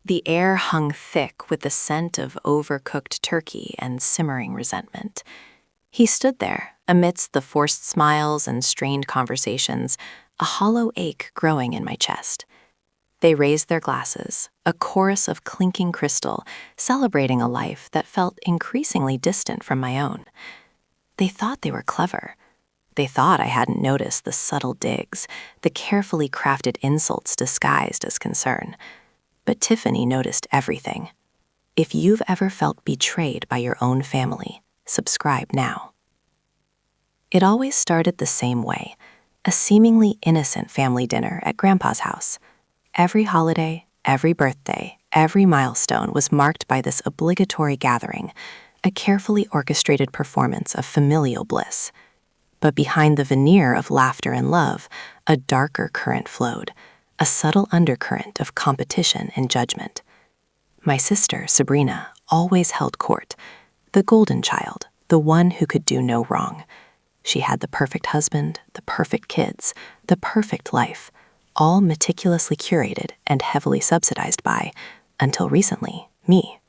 The air hung thick with the scent of overcooked turkey and simmering resentment. He stood there, amidst the forced smiles and strained conversations, a hollow ache growing in my chest. They raised their glasses, a chorus of clinking crystal, celebrating a life that felt increasingly distant from my own. They thought they were clever. They thought I hadn't noticed the subtle digs, the carefully crafted insults disguised as concern. But Tiffany noticed everything. If you've ever felt betrayed by your own family, subscribe now. It always started the same way, a seemingly innocent family dinner at Grandpa's house. Every holiday, every birthday, every milestone was marked by this obligatory gathering, a carefully orchestrated performance of familial bliss. But behind the veneer of laughter and love, a darker current flowed, a subtle undercurrent of competition and judgment. My sister, Sabrina, always held court, the golden child, the one who could do no wrong. She had the perfect husband, the perfect kids, the perfect life, all meticulously curated and heavily subsidized by, until recently, me.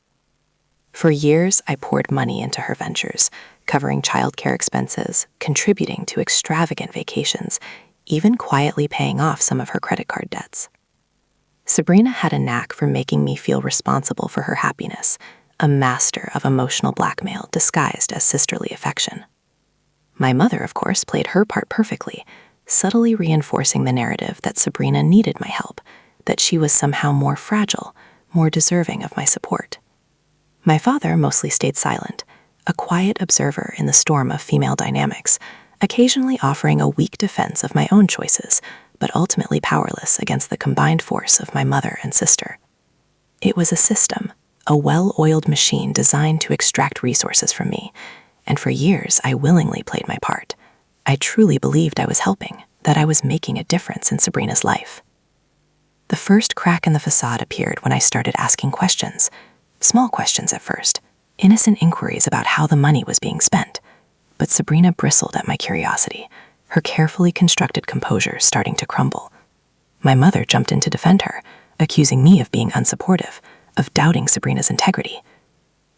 For years, I poured money into her ventures, covering childcare expenses, contributing to extravagant vacations, even quietly paying off some of her credit card debts. Sabrina had a knack for making me feel responsible for her happiness, a master of emotional blackmail disguised as sisterly affection. My mother, of course, played her part perfectly, subtly reinforcing the narrative that Sabrina needed my help, that she was somehow more fragile, more deserving of my support. My father mostly stayed silent, a quiet observer in the storm of female dynamics, occasionally offering a weak defense of my own choices, but ultimately powerless against the combined force of my mother and sister. It was a system, a well-oiled machine designed to extract resources from me, and for years I willingly played my part. I truly believed I was helping, that I was making a difference in Sabrina's life. The first crack in the facade appeared when I started asking questions, small questions at first, innocent inquiries about how the money was being spent. But Sabrina bristled at my curiosity, her carefully constructed composure starting to crumble. My mother jumped in to defend her, accusing me of being unsupportive, of doubting Sabrina's integrity.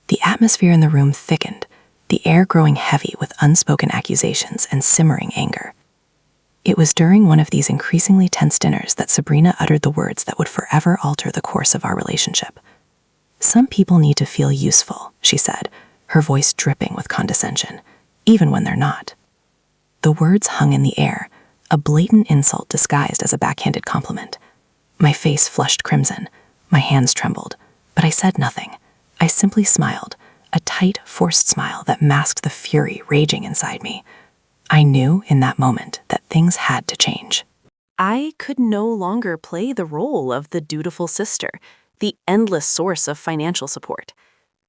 The atmosphere in the room thickened, the air growing heavy with unspoken accusations and simmering anger. It was during one of these increasingly tense dinners that Sabrina uttered the words that would forever alter the course of our relationship. "Some people need to feel useful," she said, her voice dripping with condescension, even when they're not. The words hung in the air, a blatant insult disguised as a backhanded compliment. My face flushed crimson, my hands trembled, but I said nothing. I simply smiled, a tight, forced smile that masked the fury raging inside me. I knew in that moment that things had to change. I could no longer play the role of the dutiful sister, the endless source of financial support.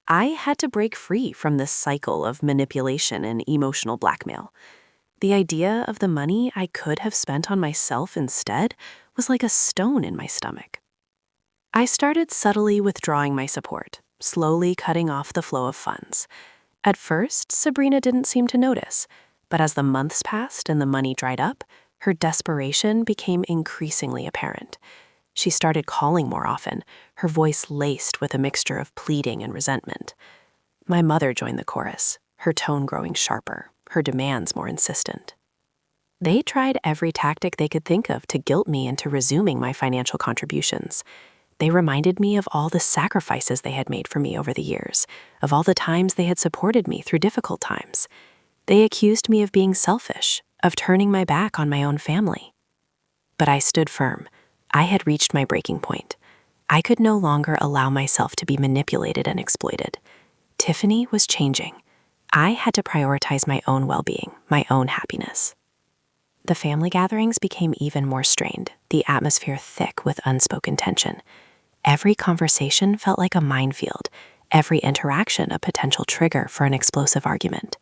I had to break free from this cycle of manipulation and emotional blackmail. The idea of the money I could have spent on myself instead was like a stone in my stomach. I started subtly withdrawing my support, slowly cutting off the flow of funds. At first, Sabrina didn't seem to notice, but as the months passed and the money dried up, her desperation became increasingly apparent. She started calling more often, her voice laced with a mixture of pleading and resentment. My mother joined the chorus, her tone growing sharper, her demands more insistent. They tried every tactic they could think of to guilt me into resuming my financial contributions. They reminded me of all the sacrifices they had made for me over the years, of all the times they had supported me through difficult times. They accused me of being selfish, of turning my back on my own family. But I stood firm. I had reached my breaking point. I could no longer allow myself to be manipulated and exploited. Tiffany was changing. I had to prioritize my own well-being, my own happiness. The family gatherings became even more strained, the atmosphere thick with unspoken tension. Every conversation felt like a minefield, every interaction a potential trigger for an explosive argument.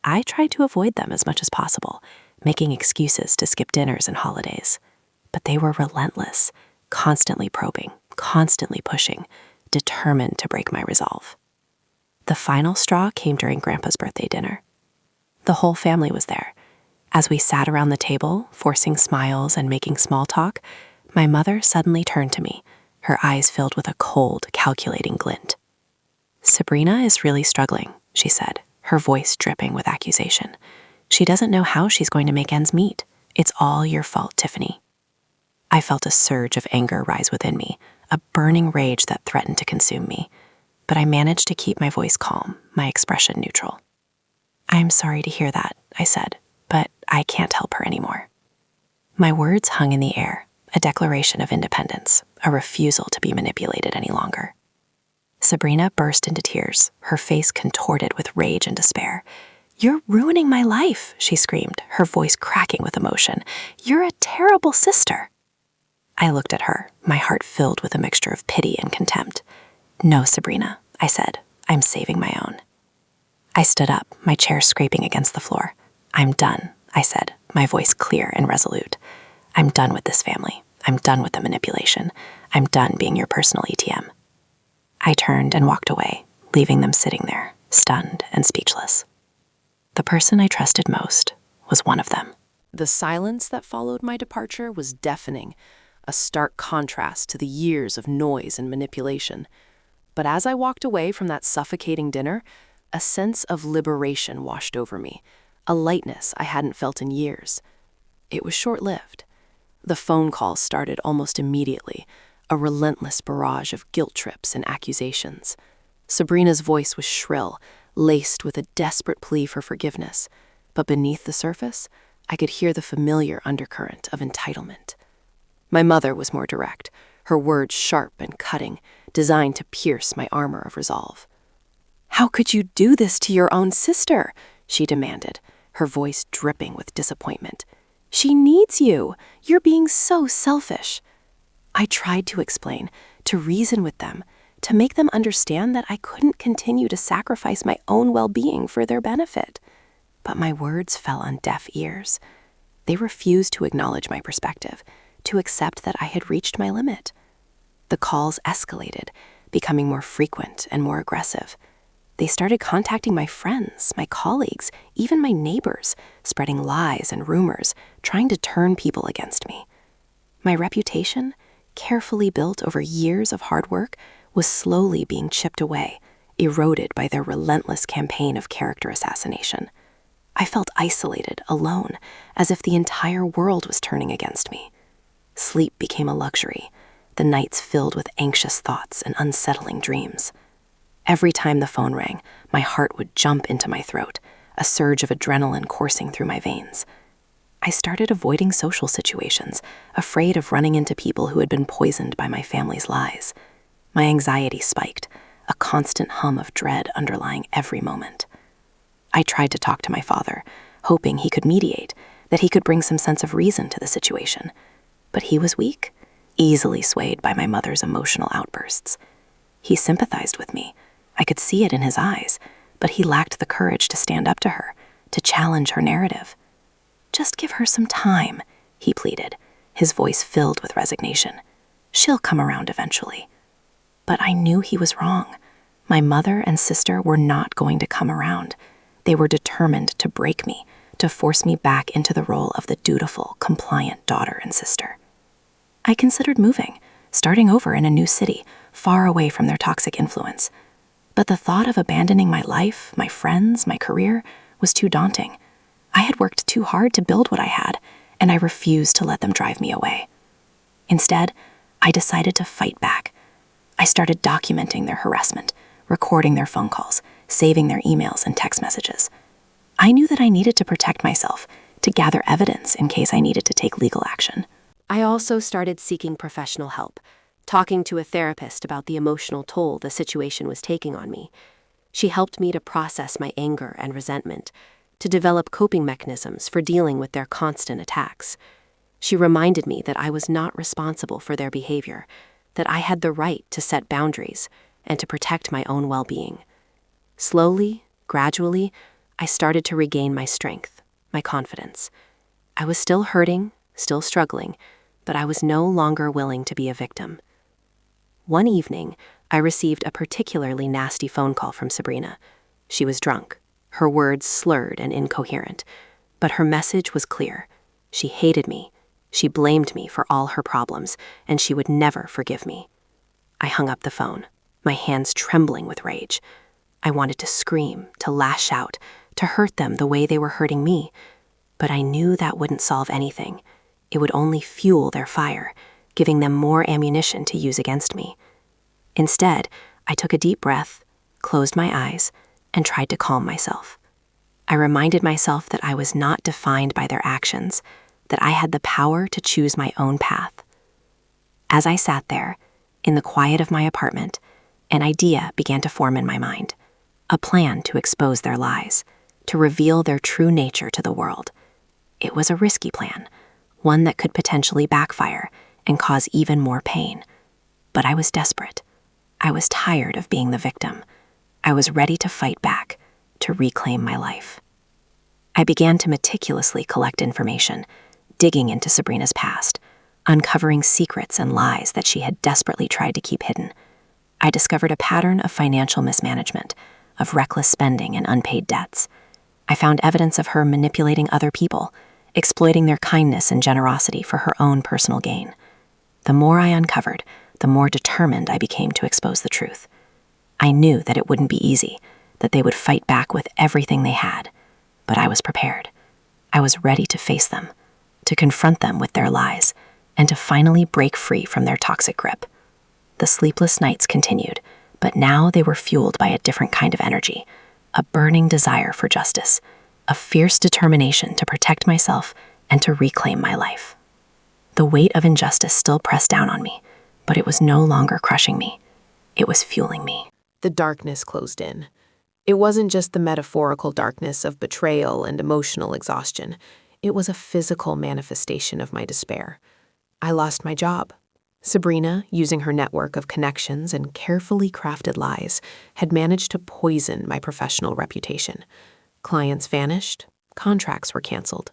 I tried to avoid them as much as possible, making excuses to skip dinners and holidays. But they were relentless, constantly probing, constantly pushing, determined to break my resolve. The final straw came during Grandpa's birthday dinner. The whole family was there. As we sat around the table, forcing smiles and making small talk, my mother suddenly turned to me, her eyes filled with a cold, calculating glint. "Sabrina is really struggling," she said, her voice dripping with accusation. "She doesn't know how she's going to make ends meet. It's all your fault, Tiffany." I felt a surge of anger rise within me, a burning rage that threatened to consume me. But I managed to keep my voice calm, my expression neutral. "I'm sorry to hear that," I said, "but I can't help her anymore." My words hung in the air, a declaration of independence, a refusal to be manipulated any longer. Sabrina burst into tears, her face contorted with rage and despair. "You're ruining my life," she screamed, her voice cracking with emotion. "You're a terrible sister." I looked at her, my heart filled with a mixture of pity and contempt. "No, Sabrina," I said. "I'm saving my own." I stood up, my chair scraping against the floor. "I'm done," I said, my voice clear and resolute. "I'm done with this family. I'm done with the manipulation. I'm done being your personal ATM." I turned and walked away, leaving them sitting there, stunned and speechless. The person I trusted most was one of them. The silence that followed my departure was deafening, a stark contrast to the years of noise and manipulation. But as I walked away from that suffocating dinner, a sense of liberation washed over me, a lightness I hadn't felt in years. It was short-lived. The phone calls started almost immediately, a relentless barrage of guilt trips and accusations. Sabrina's voice was shrill, laced with a desperate plea for forgiveness, but beneath the surface, I could hear the familiar undercurrent of entitlement. My mother was more direct, her words sharp and cutting, designed to pierce my armor of resolve. "How could you do this to your own sister?" she demanded, her voice dripping with disappointment. "She needs you. You're being so selfish." I tried to explain, to reason with them, to make them understand that I couldn't continue to sacrifice my own well-being for their benefit. But my words fell on deaf ears. They refused to acknowledge my perspective, to accept that I had reached my limit. The calls escalated, becoming more frequent and more aggressive. They started contacting my friends, my colleagues, even my neighbors, spreading lies and rumors, trying to turn people against me. My reputation, carefully built over years of hard work, was slowly being chipped away, eroded by their relentless campaign of character assassination. I felt isolated, alone, as if the entire world was turning against me. Sleep became a luxury, the nights filled with anxious thoughts and unsettling dreams. Every time the phone rang, my heart would jump into my throat, a surge of adrenaline coursing through my veins. I started avoiding social situations, afraid of running into people who had been poisoned by my family's lies. My anxiety spiked, a constant hum of dread underlying every moment. I tried to talk to my father, hoping he could mediate, that he could bring some sense of reason to the situation. But he was weak, easily swayed by my mother's emotional outbursts. He sympathized with me. I could see it in his eyes, but he lacked the courage to stand up to her, to challenge her narrative. "Just give her some time," he pleaded, his voice filled with resignation. "She'll come around eventually." But I knew he was wrong. My mother and sister were not going to come around. They were determined to break me, to force me back into the role of the dutiful, compliant daughter and sister. I considered moving, starting over in a new city, far away from their toxic influence. But the thought of abandoning my life, my friends, my career, was too daunting. I had worked too hard to build what I had, and I refused to let them drive me away. Instead, I decided to fight back. I started documenting their harassment, recording their phone calls, saving their emails and text messages. I knew that I needed to protect myself, to gather evidence in case I needed to take legal action. I also started seeking professional help, talking to a therapist about the emotional toll the situation was taking on me. She helped me to process my anger and resentment, to develop coping mechanisms for dealing with their constant attacks. She reminded me that I was not responsible for their behavior, that I had the right to set boundaries and to protect my own well-being. Slowly, gradually, I started to regain my strength, my confidence. I was still hurting, still struggling, but I was no longer willing to be a victim. One evening, I received a particularly nasty phone call from Sabrina. She was drunk, her words slurred and incoherent, but her message was clear. She hated me, she blamed me for all her problems, and she would never forgive me. I hung up the phone, my hands trembling with rage. I wanted to scream, to lash out, to hurt them the way they were hurting me, but I knew that wouldn't solve anything. It would only fuel their fire, giving them more ammunition to use against me. Instead, I took a deep breath, closed my eyes, and tried to calm myself. I reminded myself that I was not defined by their actions, that I had the power to choose my own path. As I sat there, in the quiet of my apartment, an idea began to form in my mind, a plan to expose their lies, to reveal their true nature to the world. It was a risky plan, one that could potentially backfire and cause even more pain. But I was desperate. I was tired of being the victim. I was ready to fight back, to reclaim my life. I began to meticulously collect information, digging into Sabrina's past, uncovering secrets and lies that she had desperately tried to keep hidden. I discovered a pattern of financial mismanagement, of reckless spending and unpaid debts. I found evidence of her manipulating other people, exploiting their kindness and generosity for her own personal gain. The more I uncovered, the more determined I became to expose the truth. I knew that it wouldn't be easy, that they would fight back with everything they had, but I was prepared. I was ready to face them, to confront them with their lies, and to finally break free from their toxic grip. The sleepless nights continued, but now they were fueled by a different kind of energy, a burning desire for justice, a fierce determination to protect myself and to reclaim my life. The weight of injustice still pressed down on me, but it was no longer crushing me. It was fueling me. The darkness closed in. It wasn't just the metaphorical darkness of betrayal and emotional exhaustion. It was a physical manifestation of my despair. I lost my job. Sabrina, using her network of connections and carefully crafted lies, had managed to poison my professional reputation. Clients vanished, contracts were canceled.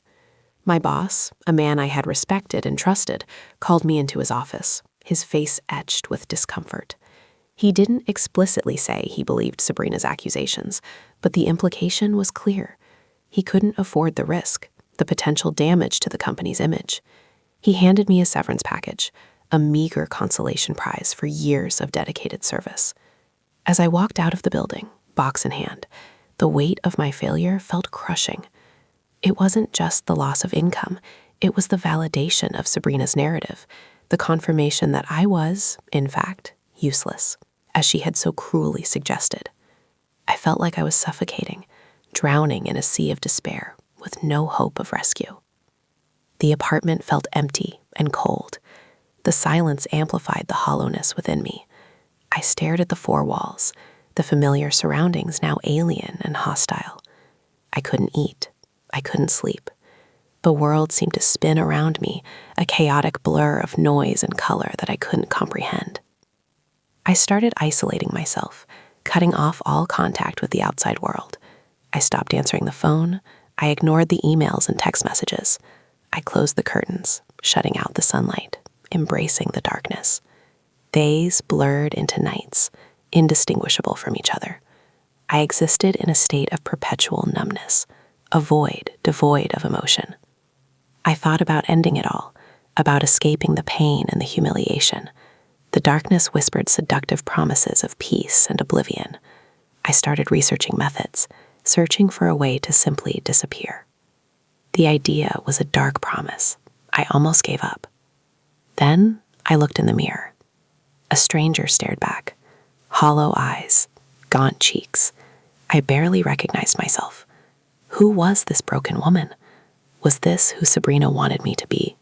My boss, a man I had respected and trusted, called me into his office, his face etched with discomfort. He didn't explicitly say he believed Sabrina's accusations, but the implication was clear. He couldn't afford the risk, the potential damage to the company's image. He handed me a severance package, a meager consolation prize for years of dedicated service. As I walked out of the building, box in hand, the weight of my failure felt crushing. It wasn't just the loss of income, it was the validation of Sabrina's narrative, the confirmation that I was, in fact, useless, as she had so cruelly suggested. I felt like I was suffocating, drowning in a sea of despair, with no hope of rescue. The apartment felt empty and cold. The silence amplified the hollowness within me. I stared at the four walls, the familiar surroundings now alien and hostile. I couldn't eat. I couldn't sleep. The world seemed to spin around me, a chaotic blur of noise and color that I couldn't comprehend. I started isolating myself, cutting off all contact with the outside world. I stopped answering the phone. I ignored the emails and text messages. I closed the curtains, shutting out the sunlight, embracing the darkness. Days blurred into nights, indistinguishable from each other. I existed in a state of perpetual numbness, a void devoid of emotion. I thought about ending it all, about escaping the pain and the humiliation. The darkness whispered seductive promises of peace and oblivion. I started researching methods, searching for a way to simply disappear. The idea was a dark promise. I almost gave up. Then I looked in the mirror. A stranger stared back. Hollow eyes, gaunt cheeks. I barely recognized myself. Who was this broken woman? Was this who Sabrina wanted me to be?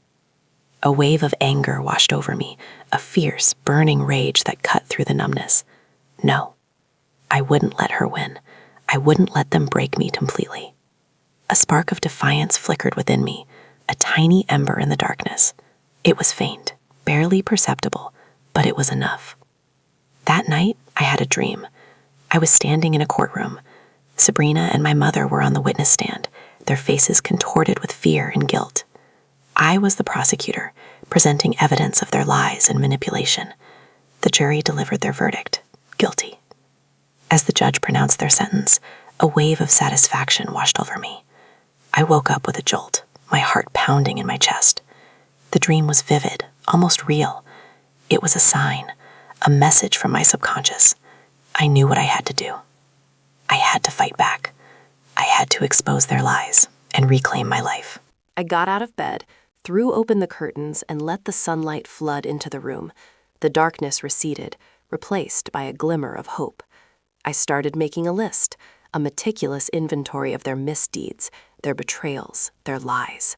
A wave of anger washed over me, a fierce, burning rage that cut through the numbness. No, I wouldn't let her win. I wouldn't let them break me completely. A spark of defiance flickered within me, a tiny ember in the darkness. It was faint, barely perceptible, but it was enough. That night, I had a dream. I was standing in a courtroom. Sabrina and my mother were on the witness stand, their faces contorted with fear and guilt. I was the prosecutor, presenting evidence of their lies and manipulation. The jury delivered their verdict, guilty. As the judge pronounced their sentence, a wave of satisfaction washed over me. I woke up with a jolt, my heart pounding in my chest. The dream was vivid, almost real. It was a a message from my subconscious. I knew what I had to do. I had to fight back. I had to expose their lies and reclaim my life. I got out of bed, threw open the curtains, and let the sunlight flood into the room. The darkness receded, replaced by a glimmer of hope. I started making a list, a meticulous inventory of their misdeeds, their betrayals, their lies.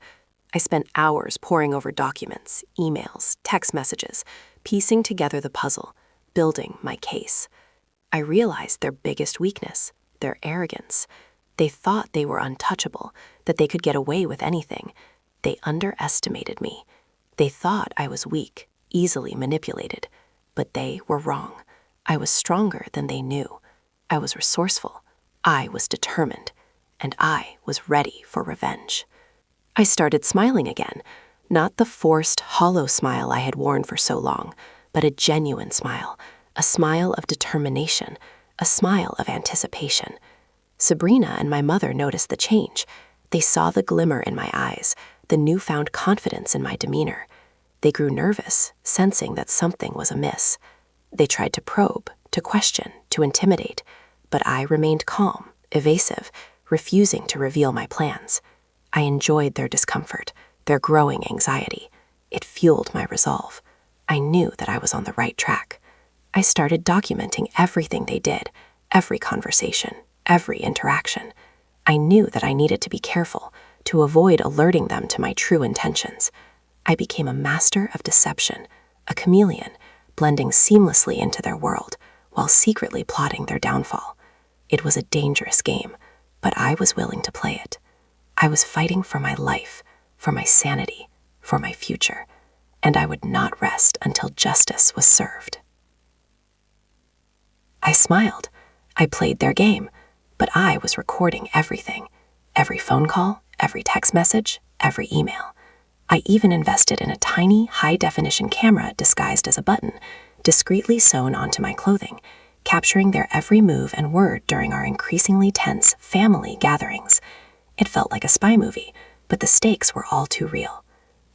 I spent hours poring over documents, emails, text messages, piecing together the puzzle, building my case. I realized their biggest weakness, their arrogance. They thought they were untouchable, that they could get away with anything. They underestimated me. They thought I was weak, easily manipulated. But they were wrong. I was stronger than they knew. I was resourceful. I was determined. And I was ready for revenge. I started smiling again, not the forced, hollow smile I had worn for so long, but a genuine smile, a smile of determination, a smile of anticipation. Sabrina and my mother noticed the change. They saw the glimmer in my eyes, the newfound confidence in my demeanor. They grew nervous, sensing that something was amiss. They tried to probe, to question, to intimidate, but I remained calm, evasive, refusing to reveal my plans. I enjoyed their discomfort, their growing anxiety. It fueled my resolve. I knew that I was on the right track. I started documenting everything they did, every conversation, every interaction. I knew that I needed to be careful, to avoid alerting them to my true intentions. I became a master of deception, a chameleon, blending seamlessly into their world, while secretly plotting their downfall. It was a dangerous game, but I was willing to play it. I was fighting for my life, for my sanity, for my future, and I would not rest until justice was served. I smiled. I played their game, but I was recording everything. Every phone call, every text message, every email. I even invested in a tiny, high-definition camera disguised as a button, discreetly sewn onto my clothing, capturing their every move and word during our increasingly tense family gatherings. It felt like a spy movie, but the stakes were all too real.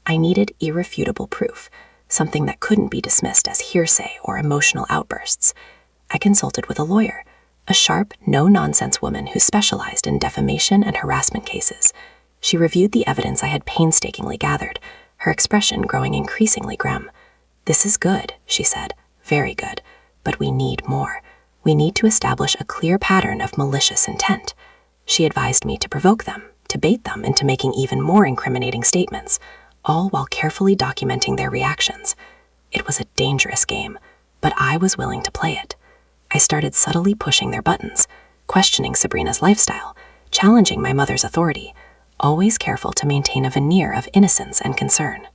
I needed irrefutable proof, something that couldn't be dismissed as hearsay or emotional outbursts. I consulted with a lawyer, a sharp, no-nonsense woman who specialized in defamation and harassment cases. She reviewed the evidence I had painstakingly gathered, her expression growing increasingly grim. "This is good," she said, "very good, but we need more. We need to establish a clear pattern of malicious intent." She advised me to provoke them, to bait them into making even more incriminating statements, all while carefully documenting their reactions. It was a dangerous game, but I was willing to play it. I started subtly pushing their buttons, questioning Sabrina's lifestyle, challenging my mother's authority, always careful to maintain a veneer of innocence and concern.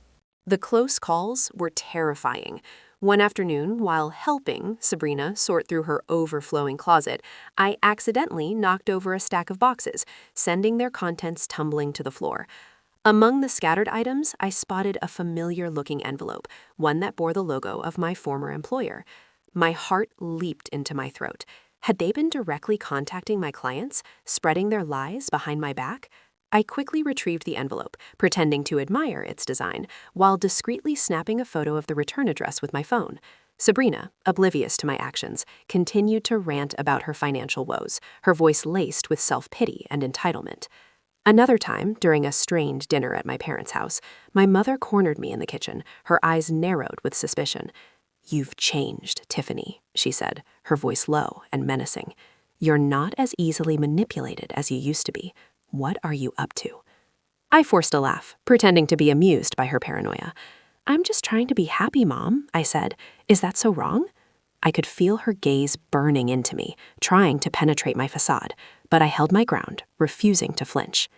The close calls were terrifying. One afternoon, while helping Sabrina sort through her overflowing closet, I accidentally knocked over a stack of boxes, sending their contents tumbling to the floor. Among the scattered items, I spotted a familiar-looking envelope, one that bore the logo of my former employer. My heart leaped into my throat. Had they been directly contacting my clients, spreading their lies behind my back? I quickly retrieved the envelope, pretending to admire its design, while discreetly snapping a photo of the return address with my phone. Sabrina, oblivious to my actions, continued to rant about her financial woes, her voice laced with self-pity and entitlement. Another time, during a strained dinner at my parents' house, my mother cornered me in the kitchen, her eyes narrowed with suspicion. "You've changed, Tiffany," she said, her voice low and menacing. "You're not as easily manipulated as you used to be. What are you up to?" I forced a laugh, pretending to be amused by her paranoia. "I'm just trying to be happy, Mom," I said. "Is that so wrong?" I could feel her gaze burning into me, trying to penetrate my facade, but I held my ground, refusing to flinch.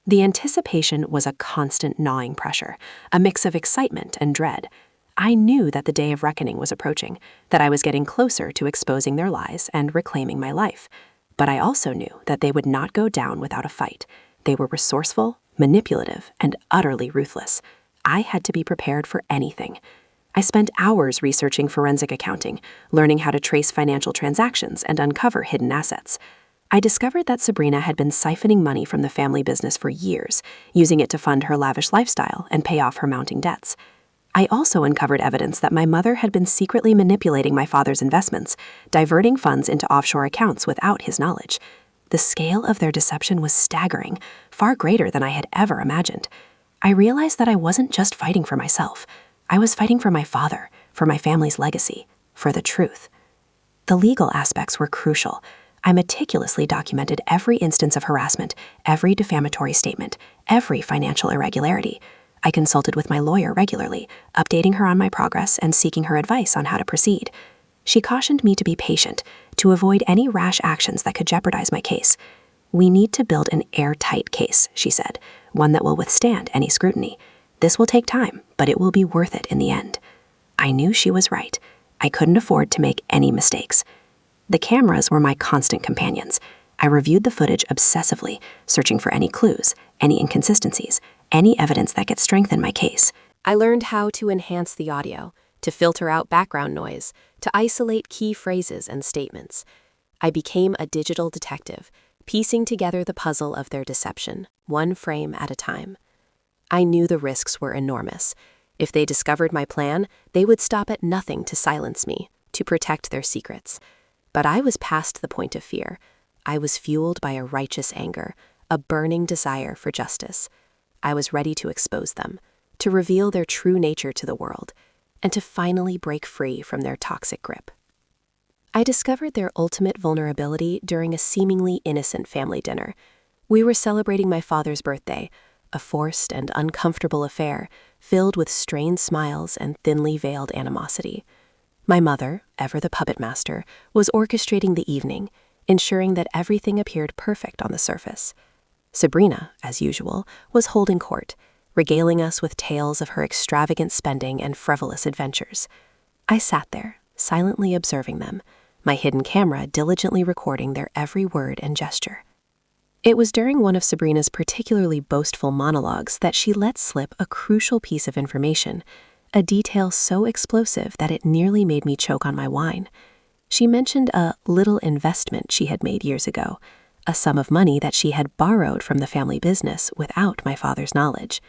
The anticipation was a constant gnawing pressure, a mix of excitement and dread. I knew that the day of reckoning was approaching, that I was getting closer to exposing their lies and reclaiming my life. But I also knew that they would not go down without a fight. They were resourceful, manipulative, and utterly ruthless. I had to be prepared for anything. I spent hours researching forensic accounting, learning how to trace financial transactions and uncover hidden assets. I discovered that Sabrina had been siphoning money from the family business for years, using it to fund her lavish lifestyle and pay off her mounting debts. I also uncovered evidence that my mother had been secretly manipulating my father's investments, diverting funds into offshore accounts without his knowledge. The scale of their deception was staggering, far greater than I had ever imagined. I realized that I wasn't just fighting for myself. I was fighting for my father, for my family's legacy, for the truth. The legal aspects were crucial. I meticulously documented every instance of harassment, every defamatory statement, every financial irregularity. I consulted with my lawyer regularly, updating her on my progress and seeking her advice on how to proceed. She cautioned me to be patient, to avoid any rash actions that could jeopardize my case. "We need to build an airtight case," she said, "one that will withstand any scrutiny. This will take time, but it will be worth it in the end." I knew she was right. I couldn't afford to make any mistakes. The cameras were my constant companions. I reviewed the footage obsessively, searching for any clues, any inconsistencies, any evidence that could strengthen my case. I learned how to enhance the audio, to filter out background noise, to isolate key phrases and statements. I became a digital detective, piecing together the puzzle of their deception, one frame at a time. I knew the risks were enormous. If they discovered my plan, they would stop at nothing to silence me, to protect their secrets. But I was past the point of fear. I was fueled by a righteous anger, a burning desire for justice. I was ready to expose them, to reveal their true nature to the world, and to finally break free from their toxic grip. I discovered their ultimate vulnerability during a seemingly innocent family dinner. We were celebrating my father's birthday, a forced and uncomfortable affair filled with strained smiles and thinly veiled animosity. My mother, ever the puppet master, was orchestrating the evening, ensuring that everything appeared perfect on the surface. Sabrina, as usual, was holding court, regaling us with tales of her extravagant spending and frivolous adventures. I sat there, silently observing them, my hidden camera diligently recording their every word and gesture. It was during one of Sabrina's particularly boastful monologues that she let slip a crucial piece of information, a detail so explosive that it nearly made me choke on my wine. She mentioned a little investment she had made years ago, a sum of money that she had borrowed from the family business without my father's knowledge.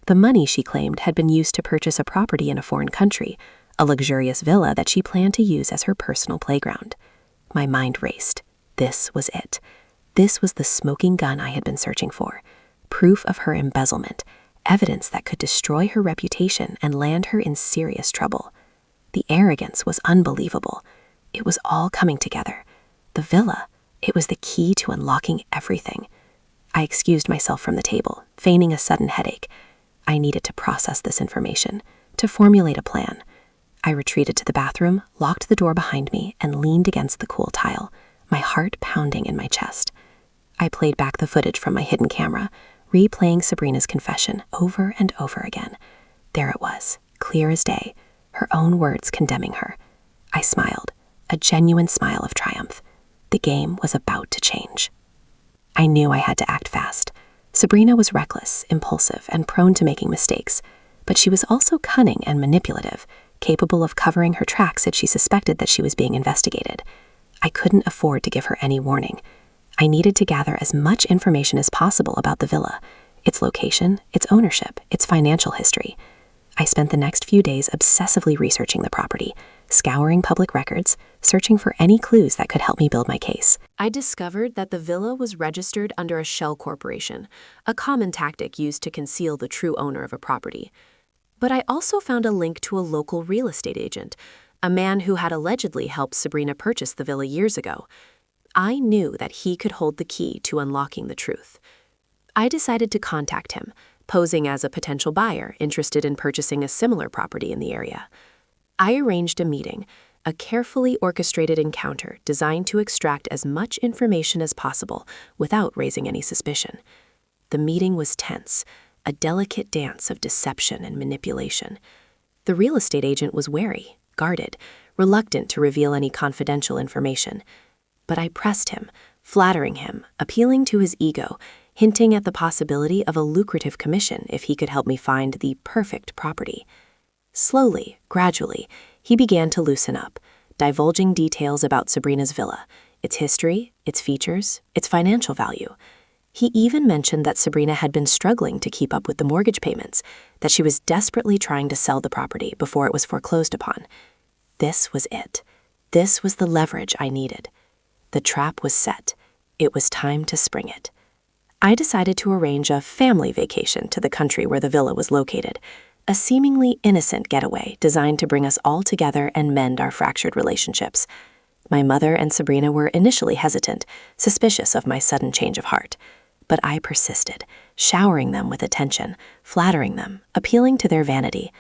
The money, she claimed, had been used to purchase a property in a foreign country, a luxurious villa that she planned to use as her personal playground. My mind raced. This was it. This was the smoking gun I had been searching for. Proof of her embezzlement, evidence that could destroy her reputation and land her in serious trouble. The arrogance was unbelievable. It was all coming together. The villa, it was the key to unlocking everything. I excused myself from the table, feigning a sudden headache. I needed to process this information, to formulate a plan. I retreated to the bathroom, locked the door behind me, and leaned against the cool tile, my heart pounding in my chest. I played back the footage from my hidden camera, replaying Sabrina's confession over and over again. There it was, clear as day, her own words condemning her. I smiled, a genuine smile of triumph. The game was about to change. I knew I had to act fast. Sabrina was reckless, impulsive, and prone to making mistakes, but she was also cunning and manipulative, capable of covering her tracks if she suspected that she was being investigated. I couldn't afford to give her any warning. I needed to gather as much information as possible about the villa, its location, its ownership, its financial history. I spent the next few days obsessively researching the property, scouring public records, searching for any clues that could help me build my case. I discovered that the villa was registered under a shell corporation, a common tactic used to conceal the true owner of a property. But I also found a link to a local real estate agent, a man who had allegedly helped Sabrina purchase the villa years ago. I knew that he could hold the key to unlocking the truth. I decided to contact him, posing as a potential buyer interested in purchasing a similar property in the area. I arranged a meeting, a carefully orchestrated encounter designed to extract as much information as possible without raising any suspicion. The meeting was tense, a delicate dance of deception and manipulation. The real estate agent was wary, guarded, reluctant to reveal any confidential information. But I pressed him, flattering him, appealing to his ego, hinting at the possibility of a lucrative commission if he could help me find the perfect property. Slowly, gradually, he began to loosen up, divulging details about Sabrina's villa, its history, its features, its financial value. He even mentioned that Sabrina had been struggling to keep up with the mortgage payments, that she was desperately trying to sell the property before it was foreclosed upon. This was it. This was the leverage I needed. The trap was set. It was time to spring it. I decided to arrange a family vacation to the country where the villa was located, a seemingly innocent getaway designed to bring us all together and mend our fractured relationships. My mother and Sabrina were initially hesitant, suspicious of my sudden change of heart. But I persisted, showering them with attention, flattering them, appealing to their vanity.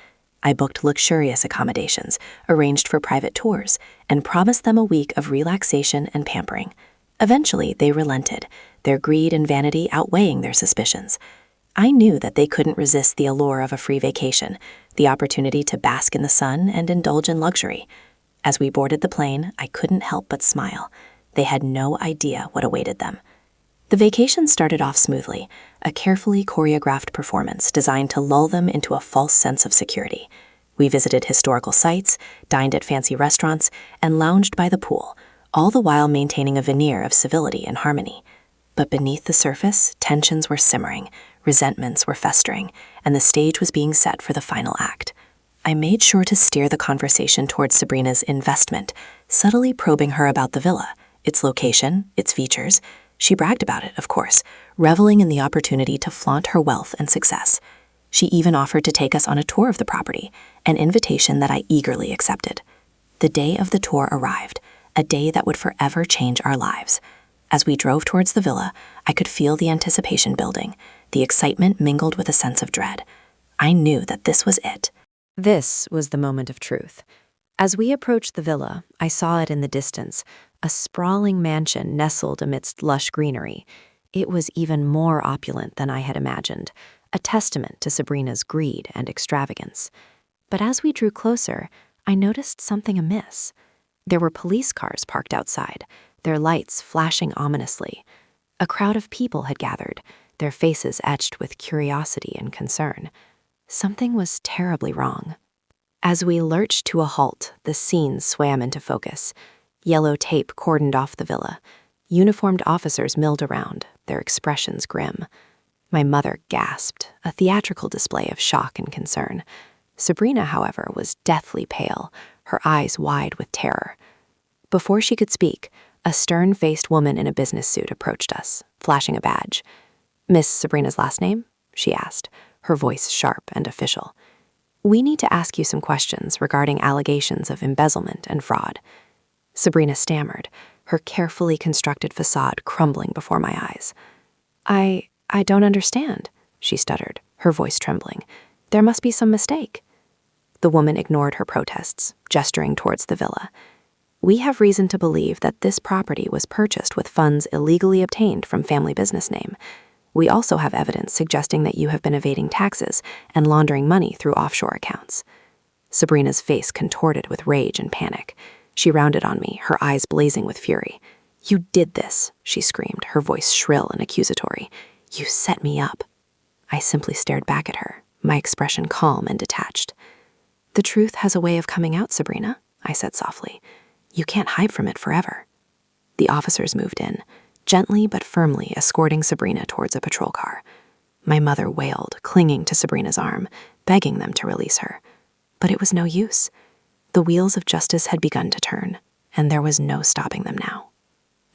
I booked luxurious accommodations, arranged for private tours, and promised them a week of relaxation and pampering. Eventually, they relented, their greed and vanity outweighing their suspicions. I knew that they couldn't resist the allure of a free vacation, the opportunity to bask in the sun and indulge in luxury. As we boarded the plane, I couldn't help but smile. They had no idea what awaited them. The vacation started off smoothly, a carefully choreographed performance designed to lull them into a false sense of security. We visited historical sites, dined at fancy restaurants, and lounged by the pool, all the while maintaining a veneer of civility and harmony. But beneath the surface, tensions were simmering, resentments were festering, and the stage was being set for the final act. I made sure to steer the conversation towards Sabrina's investment, subtly probing her about the villa, its location, its features. She bragged about it, of course, reveling in the opportunity to flaunt her wealth and success. She even offered to take us on a tour of the property, an invitation that I eagerly accepted. The day of the tour arrived, a day that would forever change our lives. As we drove towards the villa, I could feel the anticipation building, the excitement mingled with a sense of dread. I knew that this was it. This was the moment of truth. As we approached the villa, I saw it in the distance, a sprawling mansion nestled amidst lush greenery. It was even more opulent than I had imagined, a testament to Sabrina's greed and extravagance. But as we drew closer, I noticed something amiss. There were police cars parked outside, their lights flashing ominously. A crowd of people had gathered, their faces etched with curiosity and concern. Something was terribly wrong. As we lurched to a halt, the scene swam into focus. Yellow tape cordoned off the villa. Uniformed officers milled around, their expressions grim. My mother gasped, a theatrical display of shock and concern. Sabrina, however, was deathly pale, her eyes wide with terror. Before she could speak, a stern-faced woman in a business suit approached us, flashing a badge. "Miss Sabrina's last name?" she asked, her voice sharp and official. "We need to ask you some questions regarding allegations of embezzlement and fraud." Sabrina stammered, her carefully constructed facade crumbling before my eyes. I don't understand," she stuttered, her voice trembling. "There must be some mistake." The woman ignored her protests, gesturing towards the villa. "We have reason to believe that this property was purchased with funds illegally obtained from family business name. We also have evidence suggesting that you have been evading taxes and laundering money through offshore accounts." Sabrina's face contorted with rage and panic. She rounded on me, her eyes blazing with fury. "You did this," she screamed, her voice shrill and accusatory. "You set me up." I simply stared back at her, my expression calm and detached. "The truth has a way of coming out, Sabrina," I said softly. "You can't hide from it forever." The officers moved in, gently but firmly escorting Sabrina towards a patrol car. My mother wailed, clinging to Sabrina's arm, begging them to release her. But it was no use. The wheels of justice had begun to turn, and there was no stopping them now.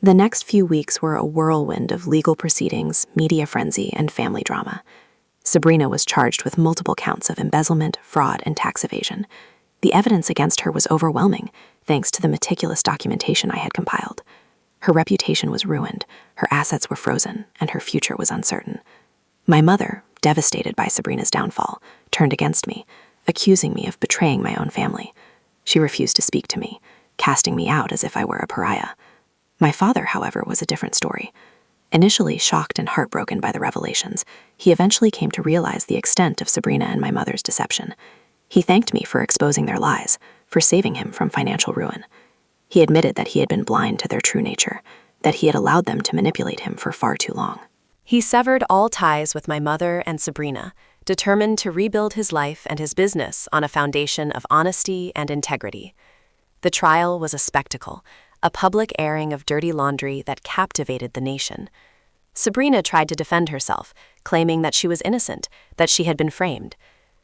The next few weeks were a whirlwind of legal proceedings, media frenzy, and family drama. Sabrina was charged with multiple counts of embezzlement, fraud, and tax evasion. The evidence against her was overwhelming, thanks to the meticulous documentation I had compiled. Her reputation was ruined, her assets were frozen, and her future was uncertain. My mother, devastated by Sabrina's downfall, turned against me, accusing me of betraying my own family. She refused to speak to me, casting me out as if I were a pariah. My father, however, was a different story. Initially shocked and heartbroken by the revelations, he eventually came to realize the extent of Sabrina and my mother's deception. He thanked me for exposing their lies, for saving him from financial ruin. He admitted that he had been blind to their true nature, that he had allowed them to manipulate him for far too long. He severed all ties with my mother and Sabrina, determined to rebuild his life and his business on a foundation of honesty and integrity. The trial was a spectacle, a public airing of dirty laundry that captivated the nation. Sabrina tried to defend herself, claiming that she was innocent, that she had been framed.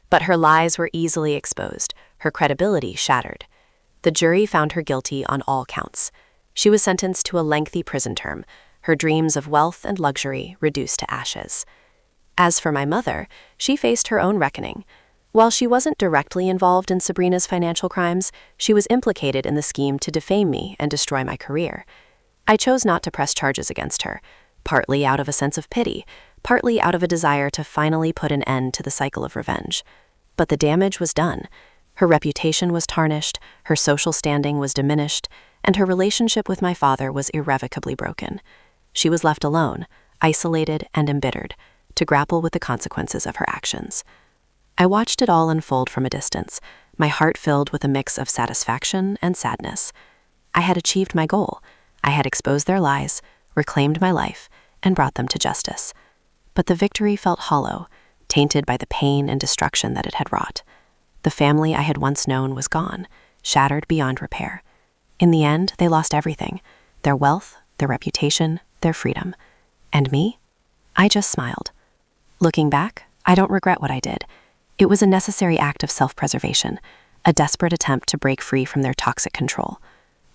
But her lies were easily exposed, her credibility shattered. The jury found her guilty on all counts. She was sentenced to a lengthy prison term, her dreams of wealth and luxury reduced to ashes. As for my mother, she faced her own reckoning. While she wasn't directly involved in Sabrina's financial crimes, she was implicated in the scheme to defame me and destroy my career. I chose not to press charges against her, partly out of a sense of pity, partly out of a desire to finally put an end to the cycle of revenge. But the damage was done. Her reputation was tarnished, her social standing was diminished, and her relationship with my father was irrevocably broken. She was left alone, isolated and embittered, to grapple with the consequences of her actions. I watched it all unfold from a distance, my heart filled with a mix of satisfaction and sadness. I had achieved my goal. I had exposed their lies, reclaimed my life, and brought them to justice. But the victory felt hollow, tainted by the pain and destruction that it had wrought. The family I had once known was gone, shattered beyond repair. In the end, they lost everything: their wealth, their reputation, their freedom. And me? I just smiled. Looking back, I don't regret what I did. It was a necessary act of self-preservation, a desperate attempt to break free from their toxic control.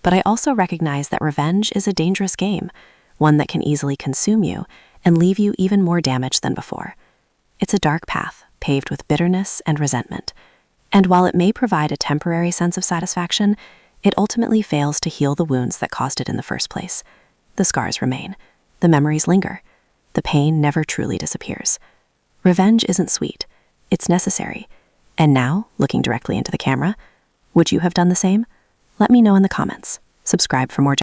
But I also recognize that revenge is a dangerous game, one that can easily consume you and leave you even more damaged than before. It's a dark path, paved with bitterness and resentment. And while it may provide a temporary sense of satisfaction, it ultimately fails to heal the wounds that caused it in the first place. The scars remain. The memories linger. The pain never truly disappears. Revenge isn't sweet. It's necessary. And now, looking directly into the camera, would you have done the same? Let me know in the comments. Subscribe for more